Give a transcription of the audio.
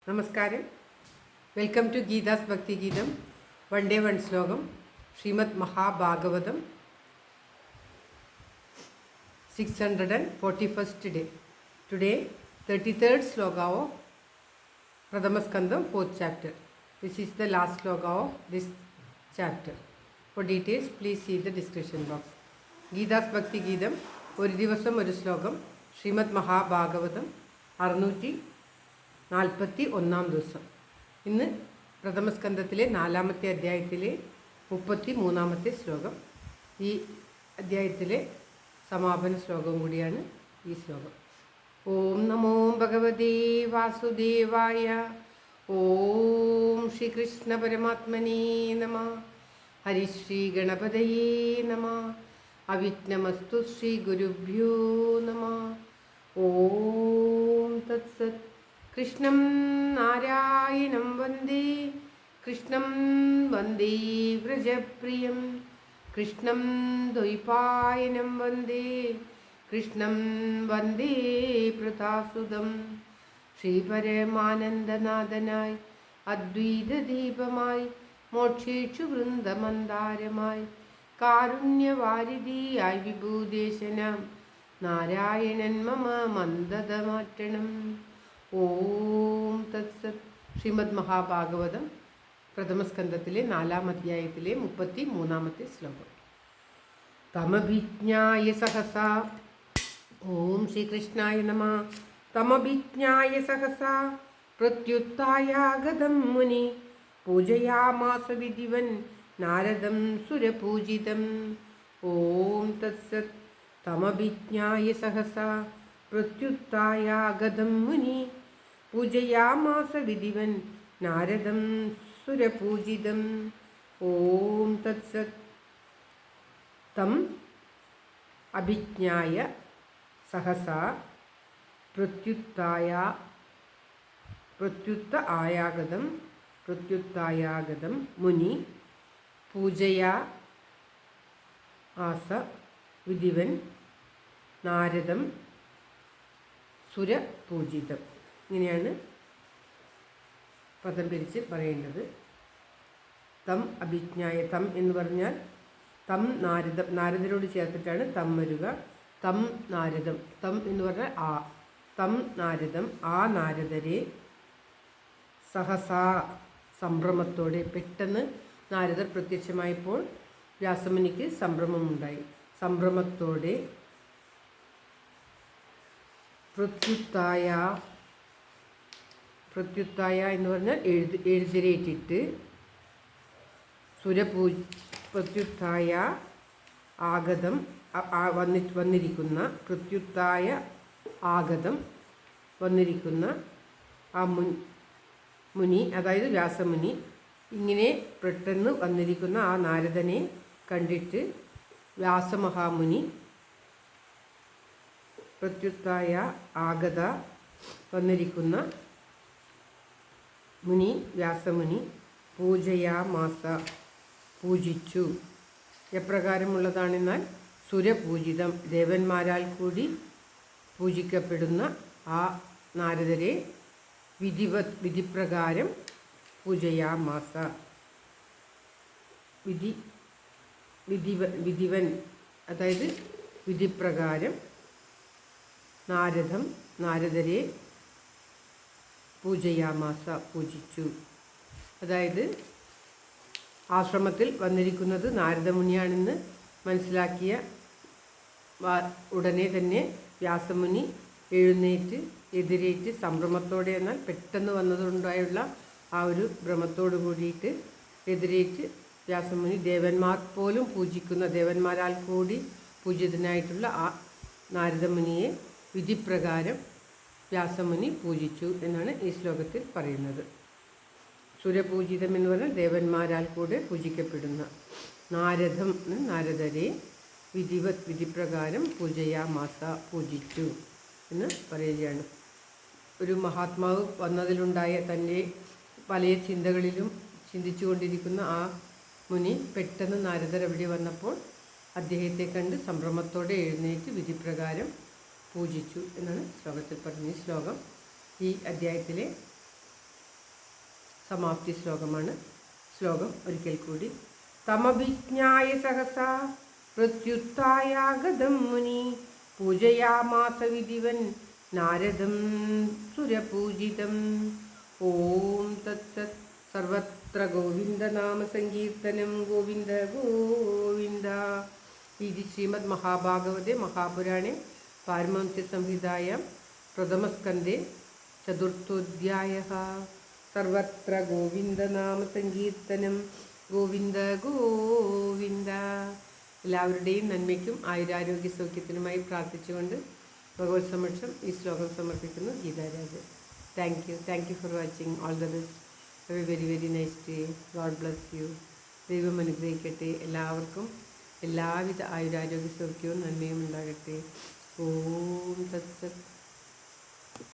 നമസ്കാരം. Welcome to Geetha's ഭക്തി ഗീതം. വൺ ഡേ വൺ ശ്ലോകം. Shrimad Mahabhagavatam 641st day. Today 33rd sloka of Pradhama Skandam 4th chapter. This is the last sloka of this chapter. For details please see the description box. Geetha's ഭക്തി ഗീതം ഒരു ദിവസം ഒരു ശ്ലോകം. ശ്രീമദ് മഹാഭാഗവതം 641 ദിവസം. ഇന്ന് പ്രഥമസ്കന്ധത്തിലെ 4ാമത്തെ അധ്യായത്തിലെ 33ാമത്തെ ശ്ലോകം. ഈ അധ്യായത്തിലെ സമാപന ശ്ലോകവും കൂടിയാണ് ഈ ശ്ലോകം. ഓം നമോ ഭഗവതേ വാസുദേവായ. ഓം ശ്രീകൃഷ്ണ പരമാത്മനേ നമഃ. ഹരിശ്രീ ഗണപതയേ നമഃ. അവിഘ്നമസ്തു ശ്രീ ഗുരുഭ്യോ നമഃ. ഓം തത്സത്. കൃഷ്ണം നാരായണം വന്ദേ. കൃഷ്ണം വന്ദേ വ്രജപ്രിയം. കൃഷ്ണം ദ്വൈപായനം വന്ദേ. കൃഷ്ണം വന്ദേ പ്രതാസുതം. ശ്രീപരമാനന്ദനാഥനായി അദ്വൈതദീപമായി മോക്ഷേക്ഷു വൃന്ദമന്ദാരമായി കാരുണ്യവാരിധിയായി വിഭൂദേശനം നാരായണൻ മമ മന്ദത മാറ്റണം. ഓം തത്സത്. ശ്രീമദ് മഹാഭാഗവതം പ്രഥമസ്കന്ധത്തിലെ 4ാം അധ്യായത്തിലെ 33ാമത്തെ ശ്ലോകം. തമഭിജ്ഞായ സഹസാ. ഓം ശ്രീകൃഷ്ണായ നമഃ. തമഭിജ്ഞായ സഹസാ പ്രത്യുത്തായാഗതം മുനി പൂജയാമാസ വിധിവൻ നാരദം സുരപൂജിതം. ഓം തത്സത്. തമഭിജ്ഞായ സഹസാ പ്രത്യുത്തായാഗതം മുനി പൂജയാമാസ വിധിവൻ നാരദം സുരപൂജിതം. ഓം തത്സത്. തം അഭിജ്ഞായ സഹസാ പ്രത്യുത്തായാഗതം മുനി പൂജയാ ആസ വിധിവൻ നാരദം സുരപൂജിതം. ഇങ്ങനെയാണ് പദം പിരിച്ച് പറയേണ്ടത്. തം അഭിജ്ഞായ. തം എന്ന് പറഞ്ഞാൽ തം നാരദം, നാരദരോട് ചേർത്തിട്ടാണ് തം വരിക. തം നാരദം. തം എന്ന് പറഞ്ഞാൽ ആ. തം നാരദം, ആ നാരദരെ സഹസാ സംഭ്രമത്തോടെ. പെട്ടെന്ന് നാരദർ പ്രത്യക്ഷമായപ്പോൾ വ്യാസമുനിക്ക് സംഭ്രമമുണ്ടായി. സംഭ്രമത്തോടെ പ്രത്യുത്തായ എന്ന് പറഞ്ഞാൽ എഴുതിരേറ്റിട്ട് പ്രത്യുത്തായ ആഗതം വന്നിരിക്കുന്ന പ്രത്യുത്തായ ആഗതം വന്നിരിക്കുന്ന ആ മുനി, അതായത് വ്യാസമുനി, ഇങ്ങനെ പെട്ടെന്ന് വന്നിരിക്കുന്ന ആ നാരദനെ കണ്ടിട്ട് വ്യാസമഹാമുനി പ്രത്യുത്തായ ആഗത വന്നിരിക്കുന്ന മുനി വ്യാസമുനി പൂജയാമാസ പൂജിച്ചു. എപ്രകാരമുള്ളതാണെന്നാൽ സുരപൂജിതം, ദേവന്മാരാൽ കൂടി പൂജിക്കപ്പെടുന്ന ആ നാരദരെ വിധിപ്രകാരം പൂജയാമാസ. വിധിവൻ അതായത് വിധിപ്രകാരം നാരദരെ പൂജയാമാസ പൂജിച്ചു. അതായത് ആശ്രമത്തിൽ വന്നിരിക്കുന്നത് നാരദമുനിയാണെന്ന് മനസ്സിലാക്കിയ ഉടനെ തന്നെ വ്യാസമുനി എഴുന്നേറ്റ് എതിരേറ്റ് സംഭ്രമത്തോടെ, എന്നാൽ പെട്ടെന്ന് വന്നതുകൊണ്ടായുള്ള ആ ഒരു ഭ്രമത്തോടു കൂടിയിട്ട് എതിരേറ്റ് വ്യാസമുനി ദേവന്മാർ പോലും പൂജിക്കുന്ന, ദേവന്മാരാൽ കൂടി പൂജിതനായിട്ടുള്ള ആ നാരദമുനിയെ വിധിപ്രകാരം വ്യാസമുനി പൂജിച്ചു എന്നാണ് ഈ ശ്ലോകത്തിൽ പറയുന്നത്. സുരപൂജിതം എന്ന് പറഞ്ഞാൽ ദേവന്മാരാൽ കൂടെ പൂജിക്കപ്പെടുന്ന നാരദരെ വിധിപ്രകാരം പൂജയാമാസ പൂജിച്ചു എന്ന് പറയുകയാണ്. ഒരു മഹാത്മാവ് വന്നതിലുണ്ടായ തൻ്റെ പല ചിന്തകളിലും ചിന്തിച്ചുകൊണ്ടിരിക്കുന്ന ആ മുനി പെട്ടെന്ന് നാരദർ അവിടെ വന്നപ്പോൾ അദ്ദേഹത്തെ കണ്ട് സംഭ്രമത്തോടെ എഴുന്നേറ്റ് വിധിപ്രകാരം പൂജിച്ചു എന്നാണ് ശ്ലോകത്തിൽ പറഞ്ഞ. ഈ ശ്ലോകം ഈ അധ്യായത്തിലെ സമാപ്തി ശ്ലോകമാണ്. ശ്ലോകം ഒരിക്കൽ കൂടി. തമഭിജ്ഞായ സഹസാ പ്രത്യുത്തായാഗതം മുനി പൂജയാമാസ വിധിവൻ നാരദം സുരപൂജിതം. ഓം തത്സത്. സർവത്ര ഗോവിന്ദനാമ സങ്കീർത്തനം. ഗോവിന്ദ ഗോവിന്ദ. ഇതി ശ്രീമദ് മഹാഭാഗവതേ മഹാപുരാണേ പാരമഹംസ്യ സംഹിതായാം പ്രഥമസ്കന്ധേ ചതുർത്ഥോധ്യായഃ. സർവത്ര ഗോവിന്ദനാമ സങ്കീർത്തനം. ഗോവിന്ദ ഗോവിന്ദ. എല്ലാവരുടെയും നന്മയ്ക്കും ആയുരാരോഗ്യ സൗഖ്യത്തിനുമായി പ്രാർത്ഥിച്ചുകൊണ്ട് ഭഗവത് സമക്ഷം ഈ ശ്ലോകം സമർപ്പിക്കുന്നു. Geetharaj. Thank you for watching. All the best. Have a very very nice day. God bless you. ദൈവം അനുഗ്രഹിക്കട്ടെ. എല്ലാവർക്കും എല്ലാവിധ ആയുരാരോഗ്യ സൗഖ്യവും നന്മയും ഉണ്ടാകട്ടെ. ഓം തത്സത്.